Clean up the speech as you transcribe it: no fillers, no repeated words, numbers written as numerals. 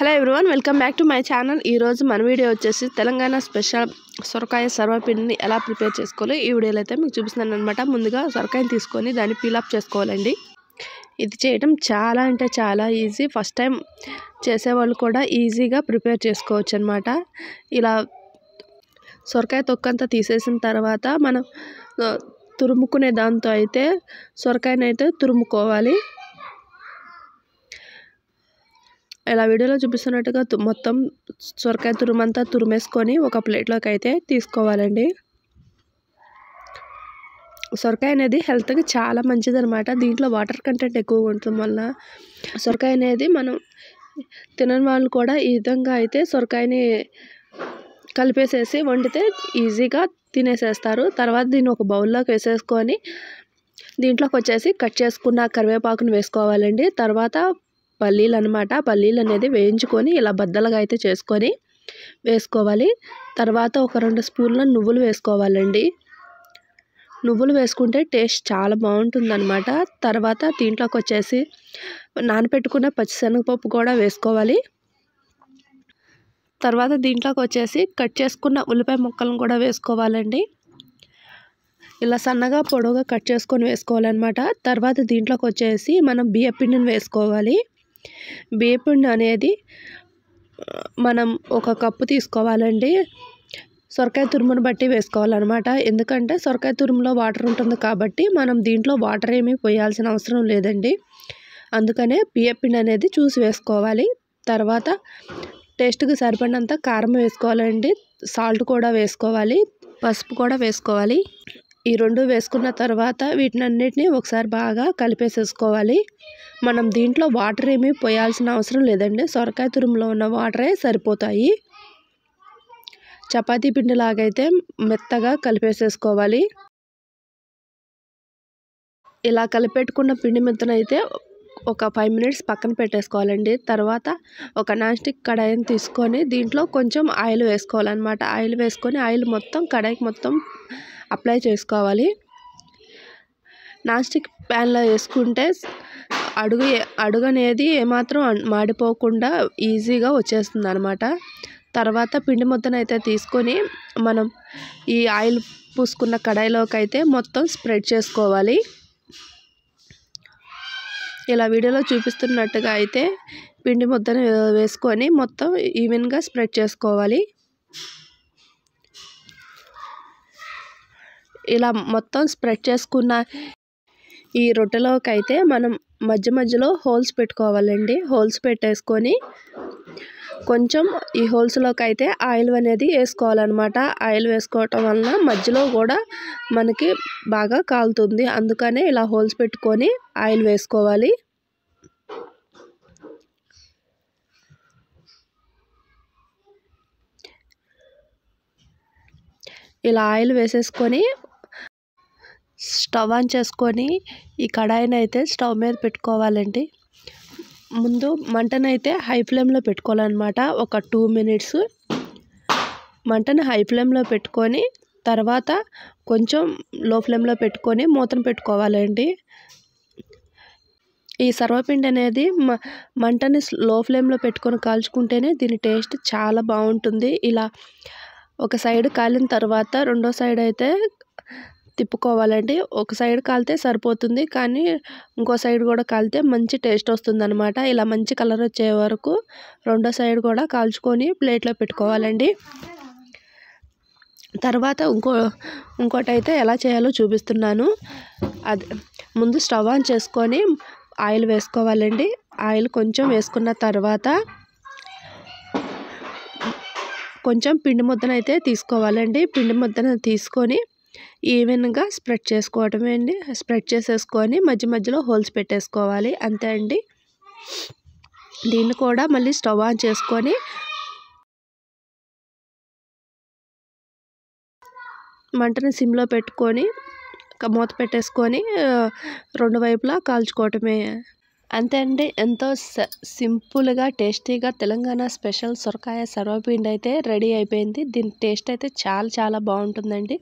Hello everyone, welcome back to my channel. ఈరోజు మన video వచ్చేసి తెలంగాణ స్పెషల్ సొరకాయ సర్వపిండిని ఎలా ప్రిపేర్ చేసుకోవాలో ఈ వీడియోలో అయితే మీకు చూపిస్తున్నాను అనమాట. ముందుగా సొరకాయని తీసుకొని దాన్ని పీలప్ చేసుకోవాలండి. ఇది చేయడం చాలా అంటే చాలా ఈజీ. ఫస్ట్ టైం చేసేవాళ్ళు కూడా ఈజీగా ప్రిపేర్ చేసుకోవచ్చు అనమాట. ఇలా సొరకాయ తొక్కంతా తీసేసిన తర్వాత మనం తురుముకునే దాంతో అయితే సొరకాయని అయితే తురుముకోవాలి. ఇలా వీడియోలో చూపిస్తున్నట్టుగా మొత్తం సొరకాయ తురుమంతా తురిమేసుకొని ఒక ప్లేట్లోకి అయితే తీసుకోవాలండి. సొరకాయ అనేది హెల్త్కి చాలా మంచిది అనమాట. దీంట్లో వాటర్ కంటెంట్ ఎక్కువగా ఉండటం వల్ల సొరకాయ అనేది మనం తినని వాళ్ళు కూడా ఈ విధంగా అయితే సొరకాయని కలిపేసేసి వండితే ఈజీగా తినేసేస్తారు. తర్వాత దీన్ని ఒక బౌల్లోకి వేసేసుకొని దీంట్లోకి వచ్చేసి కట్ చేసుకున్న కరివేపాకును వేసుకోవాలండి. తర్వాత పల్లీలు అనమాట. పల్లీలు అనేది వేయించుకొని ఇలా బద్దలుగా అయితే చేసుకొని వేసుకోవాలి. తర్వాత ఒక 2 స్పూన్ల నువ్వులు వేసుకోవాలండి. నువ్వులు వేసుకుంటే టేస్ట్ చాలా బాగుంటుందన్నమాట. తర్వాత దీంట్లోకి వచ్చేసి నానబెట్టుకున్న పచ్చిశనగపప్పు కూడా వేసుకోవాలి. తర్వాత దీంట్లోకి వచ్చేసి కట్ చేసుకున్న ఉల్లిపాయ ముక్కలను కూడా వేసుకోవాలండి. ఇలా సన్నగా పొడవుగా కట్ చేసుకొని వేసుకోవాలన్నమాట. తర్వాత దీంట్లోకి వచ్చేసి మనం బియ్యపిండిని వేసుకోవాలి. బియ్యపిండి అనేది మనం 1 కప్పు తీసుకోవాలండి. సొరకాయ తురుమును బట్టి వేసుకోవాలన్నమాట. ఎందుకంటే సొరకాయ తురుములో వాటర్ ఉంటుంది కాబట్టి మనం దీంట్లో వాటర్ ఏమీ పోయాల్సిన అవసరం లేదండి. అందుకనే బియ్యపిండి అనేది చూసి వేసుకోవాలి. తర్వాత టేస్ట్కి సరిపడినంత కారం వేసుకోవాలండి. సాల్ట్ కూడా వేసుకోవాలి. పసుపు కూడా వేసుకోవాలి. ఈ 2 వేసుకున్న తర్వాత వీటినన్నిటిని ఒకసారి బాగా కలిపేసేసుకోవాలి. మనం దీంట్లో వాటర్ ఏమీ పోయాల్సిన అవసరం లేదండి. సొరకాయ తురుములో ఉన్న వాటరే సరిపోతాయి. చపాతీ పిండి లాగైతే మెత్తగా కలిపేసేసుకోవాలి. ఇలా కలిపెట్టుకున్న పిండి మెత్తనైతే ఒక 5 మినిట్స్ పక్కన పెట్టేసుకోవాలండి. తర్వాత ఒక నాన్ స్టిక్ కడాయిని తీసుకొని దీంట్లో కొంచెం ఆయిల్ వేసుకోవాలన్నమాట. ఆయిల్ వేసుకొని ఆయిల్ మొత్తం కడాయికి మొత్తం అప్లై చేసుకోవాలి. నాన్ స్టిక్ ప్యాన్లో వేసుకుంటే అడుగు అనేది ఏమాత్రం మాడిపోకుండా ఈజీగా వచ్చేస్తుంది అనమాట. తర్వాత పిండి ముద్దనైతే తీసుకొని మనం ఈ ఆయిల్ పూసుకున్న కడాయిలోకి అయితే మొత్తం స్ప్రెడ్ చేసుకోవాలి. ఇలా వీడియోలో చూపిస్తున్నట్టుగా అయితే పిండి ముద్దను వేసుకొని మొత్తం ఈవెన్గా స్ప్రెడ్ చేసుకోవాలి. ఇలా మొత్తం స్ప్రెడ్ చేసుకున్న ఈ రొట్టెలోకి అయితే మనం మధ్యలో హోల్స్ పెట్టుకోవాలండి. హోల్స్ పెట్టేసుకొని కొంచెం ఈ హోల్స్లోకి అయితే ఆయిల్ అనేది వేసుకోవాలన్నమాట. ఆయిల్ వేసుకోవటం వలన మధ్యలో కూడా మనకి బాగా కాలుతుంది. అందుకనే ఇలా హోల్స్ పెట్టుకొని ఆయిల్ వేసుకోవాలి. ఇలా ఆయిల్ వేసేసుకొని స్టవ్ ఆన్ చేసుకొని ఈ కడాయిని అయితే స్టవ్ మీద పెట్టుకోవాలండి. ముందు మంటనైతే హై ఫ్లేమ్లో పెట్టుకోవాలన్నమాట. ఒక 2 మినిట్స్ మంటను హై ఫ్లేమ్లో పెట్టుకొని తర్వాత కొంచెం లో ఫ్లేమ్లో పెట్టుకొని మూతను పెట్టుకోవాలండి. ఈ సర్వపిండి అనేది మంటని లో ఫ్లేమ్లో పెట్టుకొని కాల్చుకుంటేనే దీని టేస్ట్ చాలా బాగుంటుంది. ఇలా ఒక సైడ్ కాలిన తర్వాత రెండో సైడ్ అయితే తిప్పుకోవాలండి. ఒక సైడ్ కాలితే సరిపోతుంది, కానీ ఇంకో సైడ్ కూడా కాలితే మంచి టేస్ట్ వస్తుందన్నమాట. ఇలా మంచి కలర్ వచ్చే వరకు రెండో సైడ్ కూడా కాల్చుకొని ప్లేట్లో పెట్టుకోవాలండి. తర్వాత ఇంకోటి అయితే ఎలా చేయాలో చూపిస్తున్నాను. అది ముందు స్టవ్ ఆన్ చేసుకొని ఆయిల్ వేసుకోవాలండి. ఆయిల్ కొంచెం వేసుకున్న తర్వాత కొంచెం పిండి ముద్దను అయితే తీసుకోవాలండి. పిండి ముద్దను తీసుకొని ఈవెన్గా స్ప్రెడ్ చేసుకోవటమే అండి. స్ప్రెడ్ చేసేసుకొని మధ్యలో హోల్స్ పెట్టేసుకోవాలి. అంతే అండి. దీన్ని కూడా మళ్ళీ స్టవ్ ఆన్ చేసుకొని మంటని సిమ్లో పెట్టుకొని మూత పెట్టేసుకొని 2 వైపులా కాల్చుకోవటమే. అంతే అండి. ఎంతో సింపుల్గా టేస్టీగా తెలంగాణ స్పెషల్ సొరకాయ సర్వపిండి అయితే రెడీ అయిపోయింది. దీని టేస్ట్ అయితే చాలా బాగుంటుందండి.